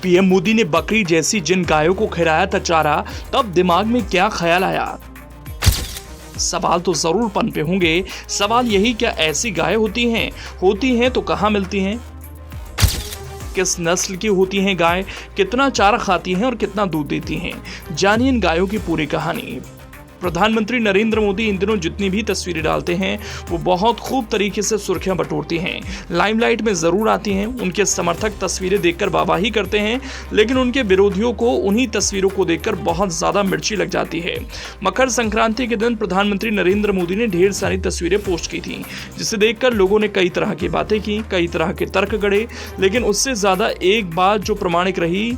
PM Modi ने बकरी जैसी जिन गायों को खिलाया था चारा, तब दिमाग में क्या ख्याल आया? सवाल तो जरूर पनपे होंगे। सवाल यही, क्या ऐसी गायें होती हैं तो कहां मिलती हैं? किस नस्ल की होती हैं गाय, कितना चारा खाती हैं और कितना दूध देती हैं? जानिए इन गायों की पूरी कहानी। प्रधानमंत्री नरेंद्र मोदी इन दिनों जितनी भी तस्वीरें डालते हैं वो बहुत खूब तरीके से सुर्खियां बटोरती हैं, लाइमलाइट में जरूर आती हैं। उनके समर्थक तस्वीरें देखकर वाहवाही करते हैं, लेकिन उनके विरोधियों को उन्हीं तस्वीरों को देखकर बहुत ज्यादा मिर्ची लग जाती है। मकर संक्रांति के दिन प्रधानमंत्री नरेंद्र मोदी ने ढेर सारी तस्वीरें पोस्ट की थी, जिसे देखकर लोगों ने कई तरह की बातें की, कई तरह के तर्क गढ़े, लेकिन उससे ज्यादा एक बात जो प्रमाणिक रही,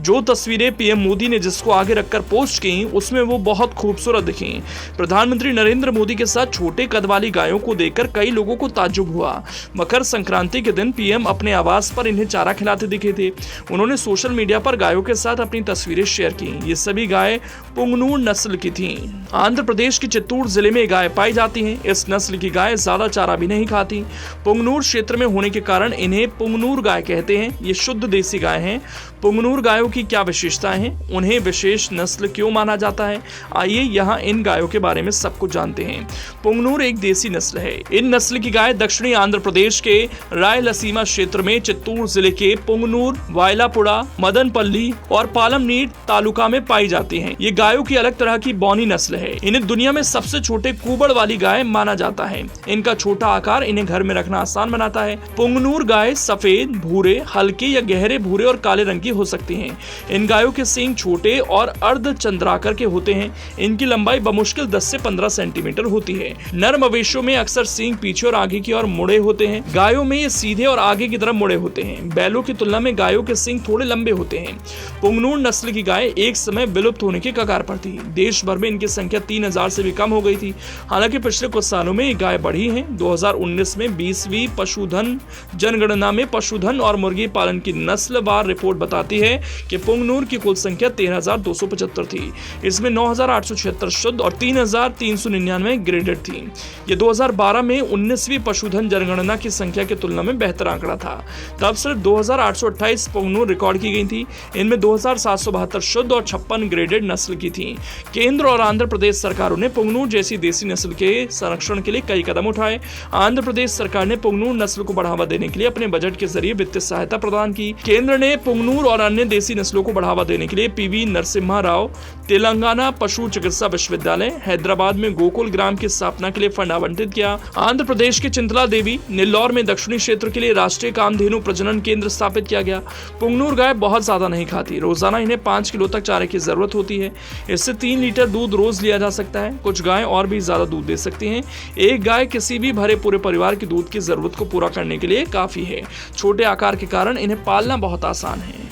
जो तस्वीरें पीएम मोदी ने जिसको आगे रखकर पोस्ट की, उसमें वो बहुत खूबसूरत दिखी। प्रधानमंत्री नरेंद्र मोदी के साथ छोटे कद वाली गायों को देखकर कई लोगों को ताज्जुब हुआ। मकर संक्रांति के दिन पीएम अपने आवास पर इन्हें चारा खिलाते दिखे थे। उन्होंने सोशल मीडिया पर गायों के साथ अपनी तस्वीरें शेयर की। ये सभी गायें पुंगनूर नस्ल की थी। आंध्र प्रदेश के चित्तूर जिले में गाय पाई जाती हैं। इस नस्ल की गाय ज्यादा चारा भी नहीं खाती। पुंगनूर क्षेत्र में होने के कारण इन्हें पुंगनूर गाय कहते हैं। ये शुद्ध देसी गाय हैं। पुंगनूर गायों की क्या विशेषताएं हैं, उन्हें विशेष नस्ल क्यों माना जाता है, आइए यहाँ इन गायों के बारे में सब कुछ जानते हैं। पुंगनूर एक देसी नस्ल है। इन नस्ल की गाय दक्षिणी आंध्र प्रदेश के रायलसीमा क्षेत्र में चित्तूर जिले के पुंगनूर, वायलापुड़ा, मदनपल्ली और पालमनीर तालुका में पाई जाती हैं। ये गायों की अलग तरह की बौनी नस्ल है। इन्हें दुनिया में सबसे छोटे कुबड़ वाली गाय माना जाता है। इनका छोटा आकार इन्हें घर में रखना आसान बनाता है। पुंगनूर गाय सफेद, भूरे, हल्के या गहरे भूरे और काले रंग हो सकती हैं। इन गायों के सींग छोटे और अर्ध चंद्राकार के होते हैं। इनकी लंबाई बमुश्किल 10 से 15 सेंटीमीटर होती है। नर मवेशियों में अक्सर सींग पीछे और आगे की ओर मुड़े होते हैं। गायों में ये सीधे और आगे की तरफ मुड़े होते हैं। बैलों की तुलना में गायों के सींग थोड़े लंबे होते हैं। पुंगनूर नस्ल की गाय एक समय विलुप्त होने के कगार पर थी। देश भर में इनकी संख्या 3000 से भी कम हो गई थी। हालांकि पिछले कुछ सालों में ये गाय बढ़ी है। 2019 में 20वीं पशुधन जनगणना में पशुधन और मुर्गी पालन की नस्लवार रिपोर्ट बताती है कि पुंगनूर की कुल संख्या 13,275 थी। इसमें 9,876 शुद्ध और 3,399 ग्रेडेड थी। ये 2012 में 19वीं पशुधन जनगणना की संख्या की तुलना में बेहतर आंकड़ा था। तब सिर्फ 2,828 पुंगनूर रिकॉर्ड की गई थी। इनमें 2,772 शुद्ध और 56 ग्रेडेड नस्ल की थी। केंद्र और आंध्र प्रदेश सरकारों ने पुंगनूर जैसी देसी नस्ल के संरक्षण के लिए कई कदम उठाए। आंध्र प्रदेश सरकार ने पुंगनूर नस्ल को बढ़ावा देने के लिए अपने बजट के जरिए वित्तीय सहायता प्रदान की। केंद्र ने पुंगनूर और अन्य देसी नस्लों को बढ़ावा देने के लिए पीवी नरसिम्हा राव तेलंगाना पशु चिकित्सा विश्वविद्यालय हैदराबाद में गोकुल ग्राम की स्थापना के लिए फंड आवंटित किया। आंध्र प्रदेश के चिंतला देवी नेल्लौर में दक्षिणी क्षेत्र के लिए राष्ट्रीय कामधेनु प्रजनन केंद्र स्थापित किया गया। पुंगनूर गाय बहुत ज्यादा नहीं खाती। रोजाना इन्हें 5 किलो तक चारे की जरूरत होती है। इससे 3 लीटर दूध रोज लिया जा सकता है। कुछ गायें और भी ज्यादा दूध दे सकती हैं। एक गाय किसी भी भरे पूरे परिवार की दूध की जरूरत को पूरा करने के लिए काफी है। छोटे आकार के कारण इन्हें पालना बहुत आसान है।